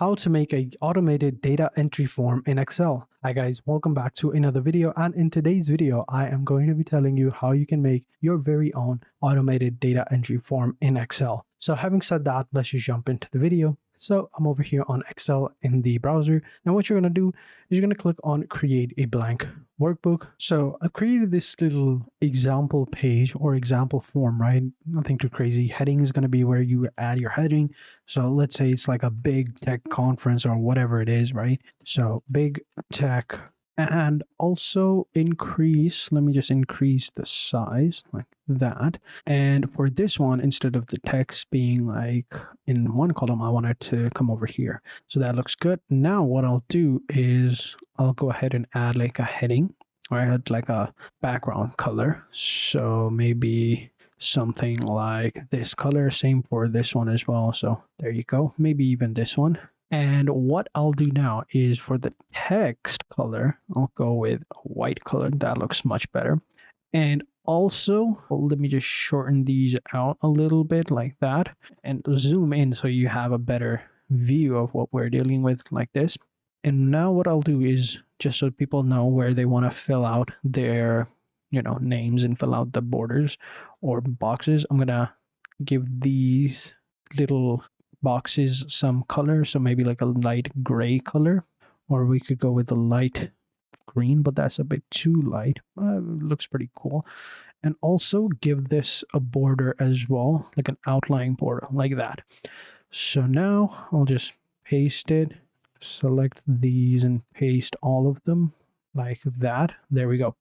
how to make a automated data entry form in Excel. Hi guys, welcome back to another video, and in today's video I am going to be telling you how you can make your very own automated data entry form in Excel. So having said that, let's just jump into the video. So I'm over here on Excel in the browser, and what you're going to do is you're going to click on create a blank workbook. So I've created this little example page or example form, right? Nothing too crazy. Heading is going to be where you add your heading. So let's say it's like a big tech conference or whatever it is, right? So big tech, and also increase, let me just increase the size like that. And for this one, instead of the text being like in one column, I want it to come over here. So that looks good. Now what I'll do is I'll go ahead and add like a heading, or I had like a background color. So maybe something like this color, same for this one as well. So there you go. Maybe even this one. And what I'll do now is for the text color, I'll go with a white color. That looks much better. And also, let me just shorten these out a little bit like that and zoom in so you have a better view of what we're dealing with like this. And now what I'll do is, just so people know where they want to fill out their, names and fill out the borders or boxes, I'm going to give these little boxes some color. So maybe like a light gray color, or we could go with a light green, but that's a bit too light. Looks pretty cool. And also give this a border as well, like an outline border like that. So now I'll just paste it, select these and paste all of them like that. There we go.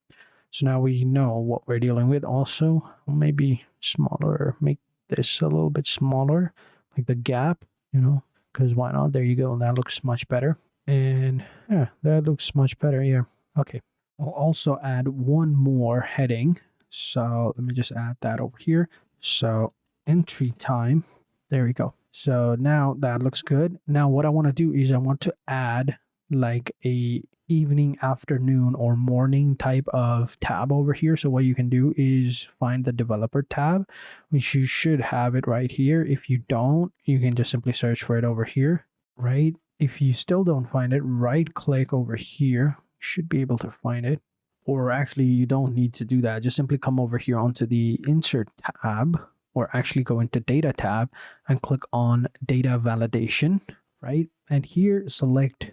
So now we know what we're dealing with. Also, maybe smaller, make this a little bit smaller, like the gap, because why not? There you go. That looks much better. And yeah, that looks much better. Yeah. Okay. I'll also add one more heading. So let me just add that over here. So entry time. There we go. So now that looks good. Now what I want to do is I want to add like a evening, afternoon, or morning type of tab over here. So what you can do is find the developer tab, which you should have it right here. If you don't, you can just simply search for it over here, right? If you still don't find it, right click over here. You should be able to find it. Or actually, you don't need to do that. Just simply come over here onto the insert tab, or actually go into data tab and click on data validation, right? And here select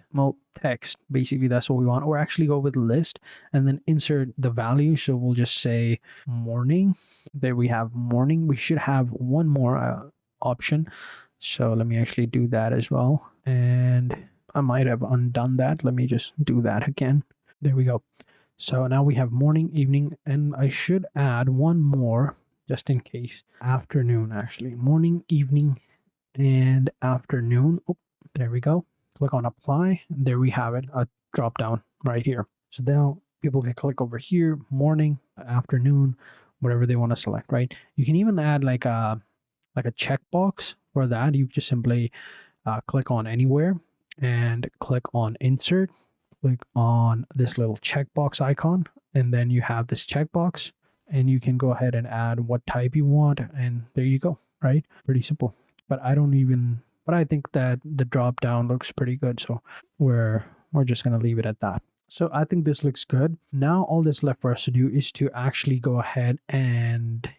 text. Basically that's what we want. Or actually go with list and then insert the value. So we'll just say morning. There we have morning. We should have one more option. So let me actually do that as well. And I might have undone that. Let me just do that again. There we go. So now we have morning, evening, and I should add one more just in case. Afternoon, actually. Morning, evening, and afternoon. Oh, there we go. Click on apply. And there we have it, a drop down right here. So now people can click over here, morning, afternoon, whatever they want to select, right? You can even add like a checkbox for that. You just simply click on anywhere and click on insert. Click on this little checkbox icon, and then you have this checkbox, and you can go ahead and add what type you want, and there you go, right? Pretty simple. But I think that the drop down looks pretty good, so we're just gonna leave it at that. So I think this looks good. Now all that's left for us to do is to actually go ahead and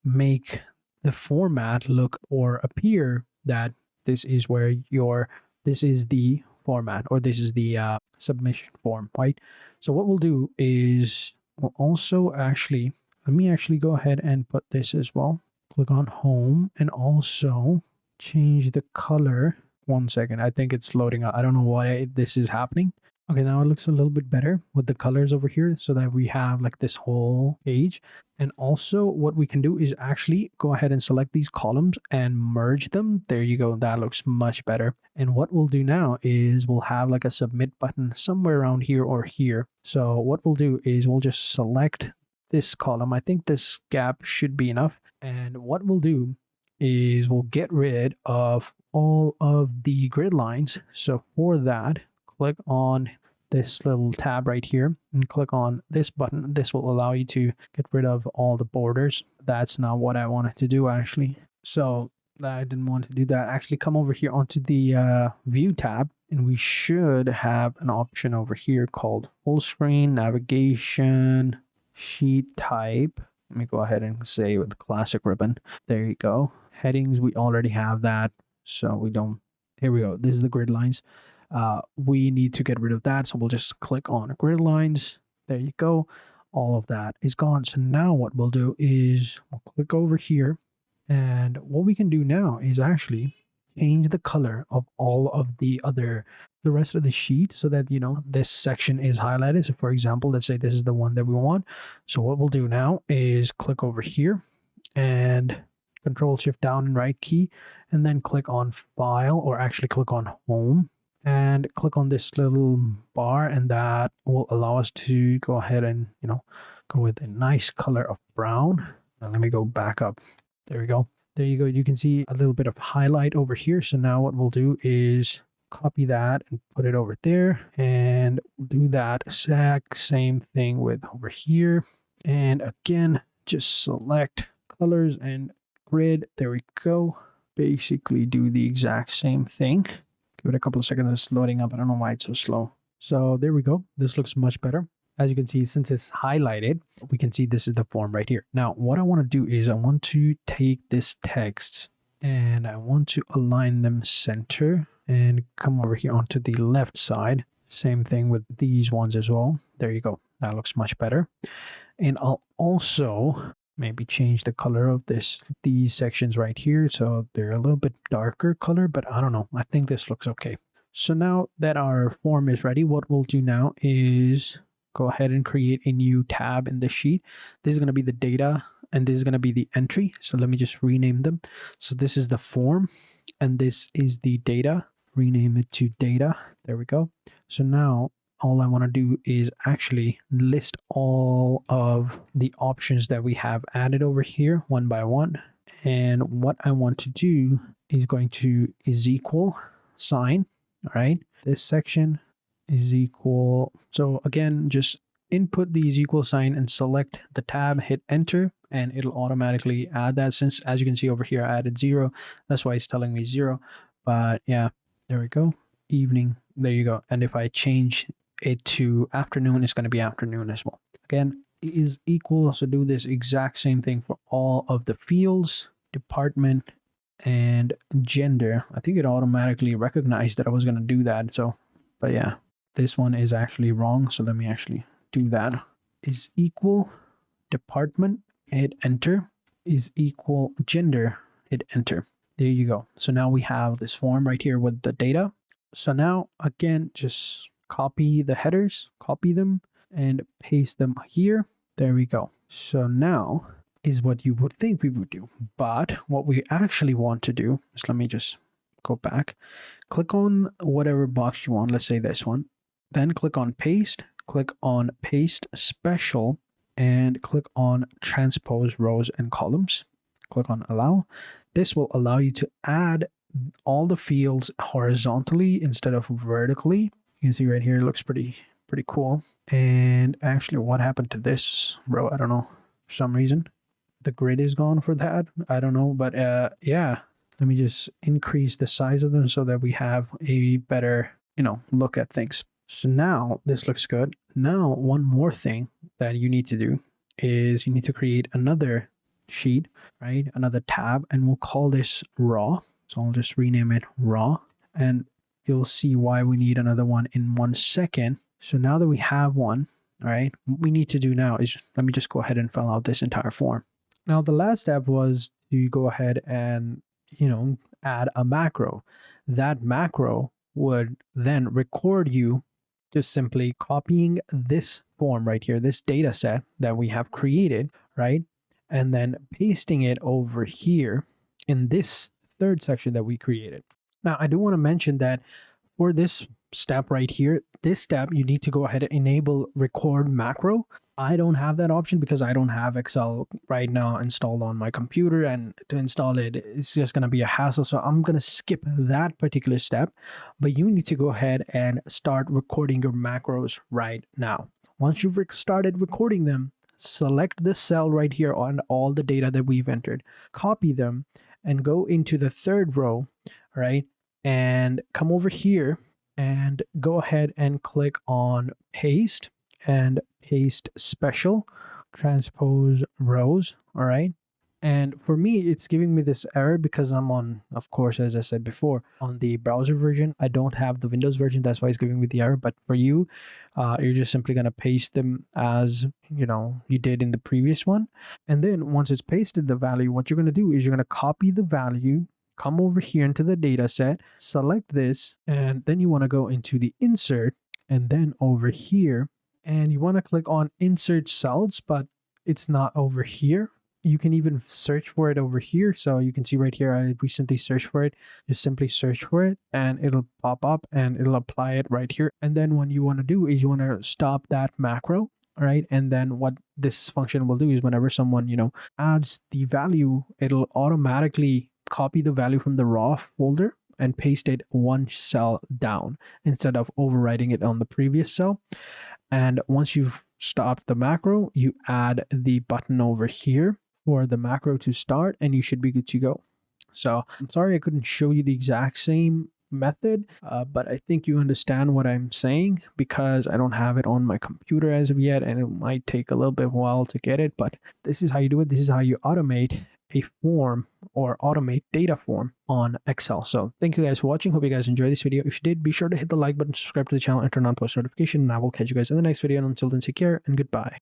make the format look or appear that this is the format, or this is the submission form, right? So what we'll do is we'll also actually, let me actually go ahead and put this as well. Click on home and also change the color. One second, I think it's loading up. I don't know why this is happening. Okay, now it looks a little bit better with the colors over here, so that we have like this whole page. And also what we can do is actually go ahead and select these columns and merge them. There you go. That looks much better. And what we'll do now is we'll have like a submit button somewhere around here or here. So what we'll do is we'll just select this column. I think this gap should be enough. And what we'll do is we'll get rid of all of the grid lines. So for that, click on this little tab right here and click on this button. This will allow you to get rid of all the borders. That's not what I wanted to do actually. So I didn't want to do that. Actually, come over here onto the view tab, and we should have an option over here called full screen navigation sheet type. Let me go ahead and say with classic ribbon. There you go. Headings, we already have that, so we don't. Here we go. This is the grid lines. We need to get rid of that, so we'll just click on grid lines. There you go. All of that is gone. So now what we'll do is we'll click over here, and what we can do now is actually change the color of all of the rest of the sheet so that this section is highlighted. So for example, let's say this is the one that we want. So what we'll do now is click over here and Control Shift down and right key, and then click on File, or actually click on Home, and click on this little bar, and that will allow us to go ahead and go with a nice color of brown. Now let me go back up. There we go. There you go. You can see a little bit of highlight over here. So now what we'll do is copy that and put it over there, and do that exact same thing with over here. And again, just select colors and grid. There we go. Basically do the exact same thing. Give it a couple of seconds. It's loading up. I don't know why it's so slow. So there we go. This looks much better. As you can see, since it's highlighted, we can see this is the form right here. Now, what I want to do is I want to take this text and I want to align them center and come over here onto the left side. Same thing with these ones as well. There you go. That looks much better. And I'll also maybe change the color of these sections right here so they're a little bit darker color, but I don't know. I think this looks okay. So now that our form is ready, what we'll do now is go ahead and create a new tab in the sheet. This is going to be the data and this is going to be the entry. So let me just rename them. So this is the form and this is the data. Rename it to data. There we go. So now all I want to do is actually list all of the options that we have added over here one by one. And what I want to do is equal sign. All right. This section is equal. So again, just input the equal sign and select the tab, hit enter, and it'll automatically add that. Since as you can see over here, I added 0. That's why it's telling me 0. But yeah, there we go. Evening. There you go. And if I change it to afternoon, it's going to be afternoon as well. Again, is equal. So do this exact same thing for all of the fields, department, and gender. I think it automatically recognized that I was going to do that. So, but yeah, this one is actually wrong. So let me actually do that. Is equal department, hit enter. Is equal gender, hit enter. There you go. So now we have this form right here with the data. So now again, just copy the headers, copy them and paste them here. There we go. So now is what you would think we would do. But what we actually want to do is, let me just go back, click on whatever box you want. Let's say this one, then click on paste, click on paste special, and click on transpose rows and columns. Click on allow. This will allow you to add all the fields horizontally instead of vertically. You can see right here, it looks pretty cool. And actually, what happened to this row? I don't know. For some reason, the grid is gone for that. I don't know, but yeah. Let me just increase the size of them so that we have a better, look at things. So now this looks good. Now, one more thing that you need to do is you need to create another sheet, right? Another tab, and we'll call this raw. So I'll just rename it raw, and you'll see why we need another one in 1 second. So now that we have one, all right, what we need to do now is, let me just go ahead and fill out this entire form. Now, the last step was to go ahead and, add a macro. That macro would then record you just simply copying this form right here, this data set that we have created, right? And then pasting it over here in this third section that we created. Now, I do want to mention that for this step right here, this step, you need to go ahead and enable record macro. I don't have that option because I don't have Excel right now installed on my computer, and to install it, it's just going to be a hassle. So I'm going to skip that particular step, but you need to go ahead and start recording your macros right now. Once you've started recording them, select this cell right here on all the data that we've entered, copy them, and go into the third row, right? And come over here and go ahead and click on paste and paste special transpose rows. All right. And for me, it's giving me this error because I'm on, of course, as I said before, on the browser version. I don't have the Windows version. That's why it's giving me the error. But for you, you're just simply going to paste them as, you did in the previous one. And then once it's pasted the value, what you're going to do is you're going to copy the value, come over here into the data set, select this, and then you want to go into the insert, and then over here, and you want to click on insert cells, but it's not over here. You can even search for it over here. So you can see right here, I recently searched for it. Just simply search for it and it'll pop up and it'll apply it right here. And then what you want to do is you want to stop that macro. All right. And then what this function will do is whenever someone, adds the value, it'll automatically copy the value from the raw folder and paste it one cell down instead of overwriting it on the previous cell. And once you've stopped the macro, you add the button over here for the macro to start and you should be good to go. So I'm sorry I couldn't show you the exact same method, but I think you understand what I'm saying because I don't have it on my computer as of yet and it might take a little bit while to get it, but this is how you do it. This is how you automate a form or automate data form on Excel. So thank you guys for watching. Hope you guys enjoyed this video. If you did, be sure to hit the like button, subscribe to the channel, and turn on post notification, and I will catch you guys in the next video. And until then, take care and goodbye.